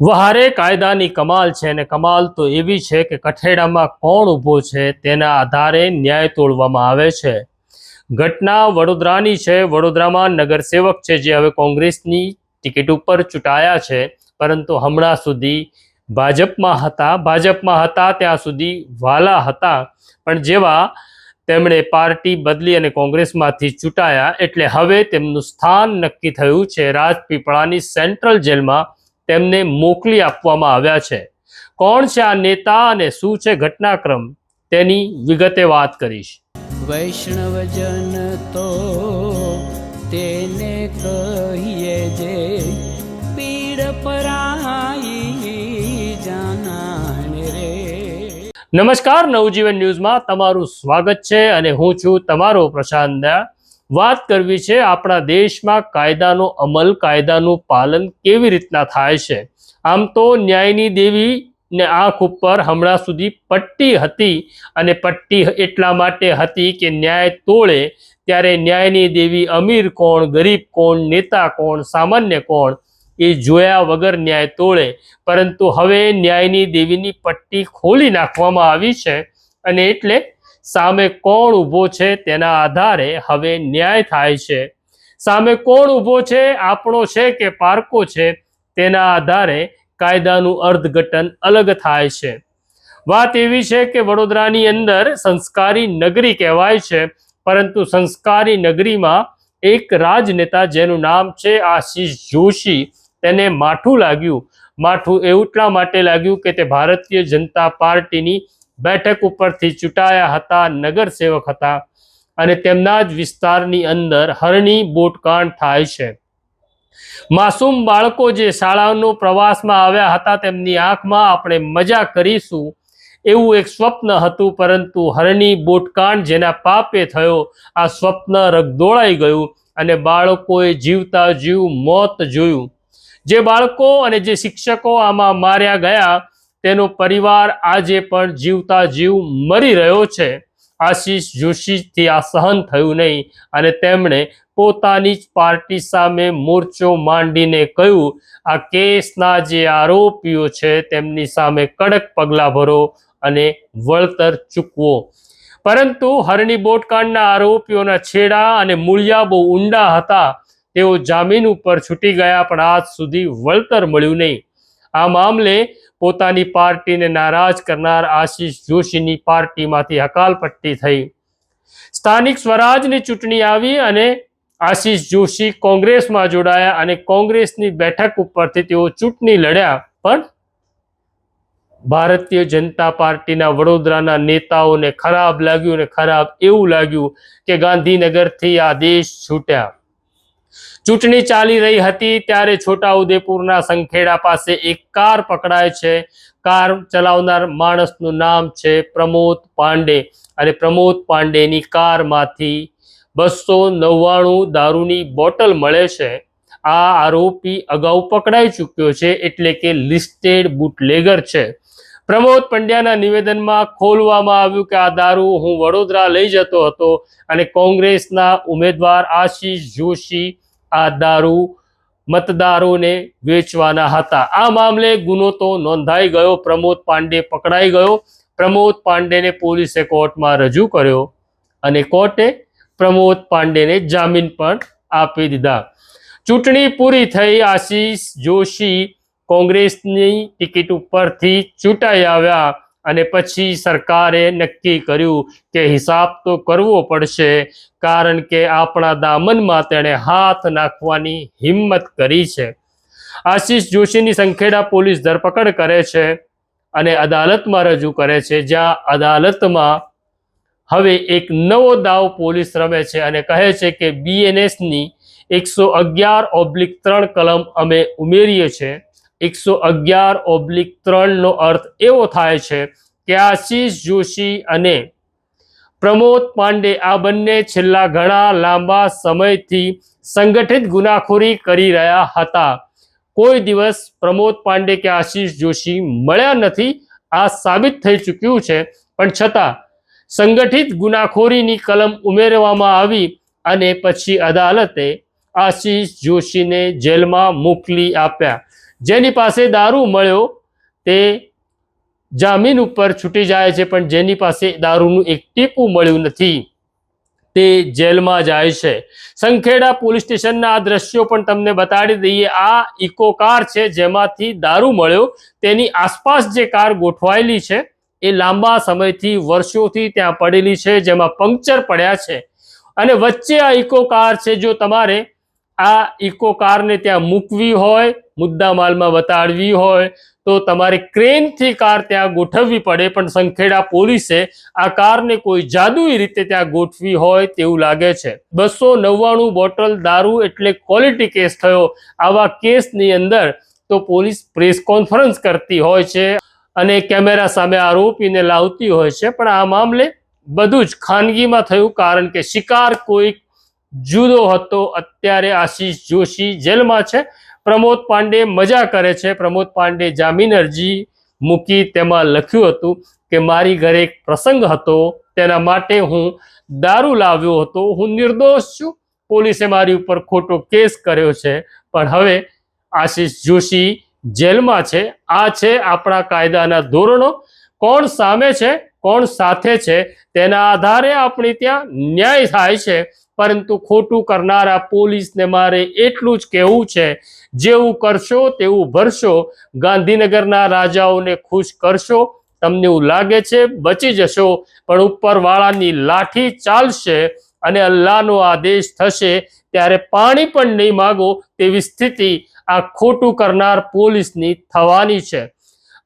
વહારે કાયદાની કમાલ છે અને કમાલ તો એવી છે કે કઠેડામાં કોણ ઊભો છે તેના આધારે ન્યાય તોડવામાં આવે છે। ઘટના વડોદરાની છે। વડોદરામાં નગરસેવક છે જે હવે કોંગ્રેસની ટિકિટ ઉપર ચૂંટાયા છે, પરંતુ હમણાં સુધી ભાજપમાં હતા ત્યાં સુધી વાલા હતા, પણ જેવા તેમણે પાર્ટી બદલી અને કોંગ્રેસમાંથી ચૂંટાયા એટલે હવે તેમનું સ્થાન નક્કી થયું છે। રાજપીપળાની સેન્ટ્રલ જેલમાં તેમને મોકલી આપવામાં આવ્યા છે। કોણ છે આ નેતા અને શું છે ઘટનાક્રમ, તેની વિગતે વાત કરીશ। વૈષ્ણવજન તો તેને કહીએ જે પીડ પરાઈ જાનાને રે। નમસ્કાર, નવજીવન ન્યૂઝમાં તમારું સ્વાગત છે અને હું છું તમારો પ્રશાંત દયા। વાત કરવી છે આપણા દેશમાં કાયદાનો અમલ, કાયદાનું પાલન કેવી રીતના થાય છે। આમ તો ન્યાયની દેવી ને આંખ ઉપર હમણાં સુધી પટ્ટી હતી, અને પટ્ટી એટલા માટે હતી કે ન્યાય તોળે ત્યારે ન્યાયની દેવી અમીર કોણ, ગરીબ કોણ, નેતા કોણ, સામાન્ય કોણ એ જોયા વગર ન્યાય તોળે। પરંતુ હવે ન્યાયની દેવીની પટ્ટી ખોલી નાખવામાં આવી છે અને એટલે સામે કોણ ઊભો છે તેના આધારે હવે ન્યાય થાય છે। સામે કોણ ઊભો છે, આપણો છે કે પારકો છે, તેના આધારે કાયદાનું અર્થઘટન અલગ થાય છે। વાત એવી છે કે વડોદરાની અંદર સંસ્કારી નગરી કહેવાય છે, પરંતુ સંસ્કારી નગરીમાં એક રાજનેતા જેનું નામ છે આશિષ જોશી, તેને માઠું લાગ્યું। માઠું એટલા માટે લાગ્યું કે તે ભારતીય જનતા પાર્ટીની બેઠક ઉપરથી ચૂંટાયા હતા, નગરસેવક હતા, અને તેમના જ વિસ્તારની અંદર હરણી બોટકાંડ થાય છે। માસૂમ બાળકો જે શાળાનો પ્રવાસમાં આવ્યા હતા, તેમની આંખમાં આપણે મજા કરીશું એવું એક સ્વપ્ન હતું, પરંતુ હરણી બોટકાંડ જેના પાપે થયો, આ સ્વપ્ન રગદોળાઈ ગયું અને બાળકોએ જીવતા જીવ મોત જોયું। જે બાળકો અને જે શિક્ષકો આમાં માર્યા ગયા, તેનો પરિવાર આજે પણ જીવતા જીવ મરી રહ્યો છે। આશિષ જોશીથી આ સહન થયું નહીં અને તેમણે પોતાની જ પાર્ટી સામે મોરચો માંડીને કહ્યું, આ કેસના જે આરોપીઓ છે તેમની સામે કડક પગલાં ભરો અને વળતર ચૂકવો। પરંતુ હરણી બોટકાંડના આરોપીઓના છેડા અને મૂળિયા બહુ ઊંડા હતા। તેઓ જામીન ઉપર છૂટી ગયા, પણ આજ સુધી વળતર મળ્યું નહીં। આ મામલે પોતાની પાર્ટીને નારાજ કરનાર આશિષ જોશીની પાર્ટીમાંથી હકાલપટ્ટી થઈ। સ્થાનિક સ્વરાજની ચૂંટણી આવી અને આશિષ જોશી કોંગ્રેસમાં જોડાયા અને કોંગ્રેસની બેઠક ઉપરથી તેઓ ચૂંટણી લડ્યા, પણ ભારતીય જનતા પાર્ટીના વડોદરાના નેતાઓને ખરાબ લાગ્યું, અને ખરાબ એવું લાગ્યું કે ગાંધીનગરથી આ દેશ છૂટ્યા। ચૂંટણી ચાલી રહી હતી ત્યારે છોટાઉદેપુરના સંખેડા પાસે એક કાર પકડાય છે। કાર ચલાવનાર માણસનું નામ છે પ્રમોદ પાંડે, અને પ્રમોદ પાંડેની કારમાંથી 299 દારૂની બોટલ મળે છે। આ આરોપી અગાઉ પકડાઈ ચૂક્યો છે, એટલે કે લિસ્ટેડ બુટલેગર છે। પ્રમોદ પંડ્યાના નિવેદનમાં ખોલવામાં આવ્યું કે આ દારૂ હું વડોદરા લઈ જતો હતો અને કોંગ્રેસના ઉમેદવાર આશિષ જોશી આ દારૂ મતદારોને વેચવાના હતા। આ મામલે ગુનો તો નોંધાઈ ગયો, પ્રમોદ પાંડે પકડાઈ ગયો। પ્રમોદ પાંડેને પોલીસે કોર્ટમાં રજૂ કર્યો અને કોર્ટે પ્રમોદ પાંડેને જામીન પણ આપી દીધા। ચૂંટણી પૂરી થઈ, આશિષ જોશી કોંગ્રેસની ટિકિટ ઉપરથી ચૂંટાઈ આવ્યા અને પછી સરકારે નક્કી કર્યું કે હિસાબ તો કરવો પડશે, કારણ કે આપણા દામનમાં તેણે હાથ નાખવાની હિંમત કરી છે। આશિષ જોશીની સંખેડા પોલીસ ધરપકડ કરે છે અને અદાલતમાં રજૂ કરે છે, જ્યાં અદાલતમાં હવે એક નવો દાવ પોલીસ રમે છે અને કહે છે કે BNSની 111/3 કલમ અમે ઉમેરીએ છીએ। 111/3નો અર્થ એવો થાય છે કે આશિષ જોશી અને પ્રમોદ પાંડે આ બંને છેલ્લા ઘણા લાંબા સમયથી સંગઠિત ગુનાખોરી કરી રહ્યા હતા। કોઈ દિવસ પ્રમોદ પાંડે કે આશિષ જોશી મળ્યા નથી, આ સાબિત થઈ ચૂક્યું છે, પણ છતાં સંગઠિત ગુનાખોરીની કલમ ઉમેરવામાં આવી અને પછી અદાલતે આશિષ જોશીને જેલમાં મોકલી આપ્યા। જેની પાસે દારૂ મળ્યો તે જામીન ઉપર છૂટી જાય છે, પણ જેની પાસે દારૂનું એક ટીપું મળ્યું નથી તે જેલમાં જાય છે. સંખેડા પોલીસ સ્ટેશનના આ દ્રશ્યો પણ તમને બતાડી દઈએ. આ ઇકો કાર છે જેમાંથી દારૂ મળ્યો. તેની આસપાસ જે કાર ગોઠવાયેલી છે એ લાંબા સમયથી વર્ષોથી ત્યાં પડેલી છે, જેમાં પંક્ચર પડ્યા છે, અને વચ્ચે આ ઇકો કાર છે. જો તમારે આ ઇકો કારને ત્યાં મૂકવી હોય, મુદ્દા માલમાં બતાડવી હોય તો તમારે ક્રેનથી કાર ત્યાં ગોઠવવી પડે, પણ સંખેડા પોલીસે આ કારને કોઈ જાદુઈ રીતે ત્યાં ગોઠવી હોય તેવું લાગે છે. 299 બોટલ દારૂ એટલે ક્વોલિટી કેસ થયો. આવા કેસની અંદર તો પોલીસ પ્રેસ કોન્ફરન્સ કરતી હોય છે અને કેમેરા સામે આરોપીને લાવતી હોય છે, પણ આ મામલે બધું જ ખાનગીમાં થયું, કારણ કે શિકાર કોઈ જુદો હતો. અત્યારે આશીષ જોશી જેલમાં છે. પ્રમોદ પાંડે મજા કરે છે. પ્રમોદ પાંડે જામીન અરજી મૂકી, તેમાં લખ્યું હતું કે મારી ઘરે એક પ્રસંગ હતો, તેના માટે હું દારૂ લાવ્યો હતો, હું નિર્દોષ છું, પોલીસે મારી ઉપર ખોટો કેસ કર્યો છે. પણ હવે આશીષ જોશી જેલમાં છે. આ છે આપણા કાયદાના ધોરણો. કોણ સામે છે, કોણ સાથે છે, તેના આધારે આપણે ત્યાં ન્યાય થાય છે. પરંતુ ખોટું કરનારા પોલીસને મારે એટલું જ કહેવું છે, જેવું કરશો તેવું ભરશો. ગાંધીનગરના રાજાઓને ખુશ કરશો, તમને એવું લાગે છે બચી જશો, પણ ઉપરવાળાની લાઠી ચાલશે અને અલ્લાહનો આદેશ થશે ત્યારે પાણી પણ નહીં માગો તેવી સ્થિતિ આ ખોટું કરનાર પોલીસની થવાની છે.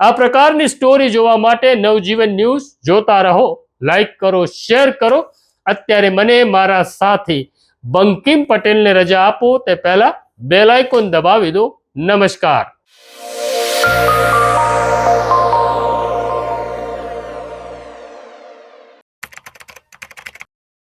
આ પ્રકારની સ્ટોરી જોવા માટે નવજીવન ન્યૂઝ જોતા રહો. લાઈક કરો, શેર કરો. અત્યારે મને મારા સાથી બંકિમ પટેલને રજા આપો તે પહેલા બેલ આઇકોન દબાવી દો. નમસ્કાર.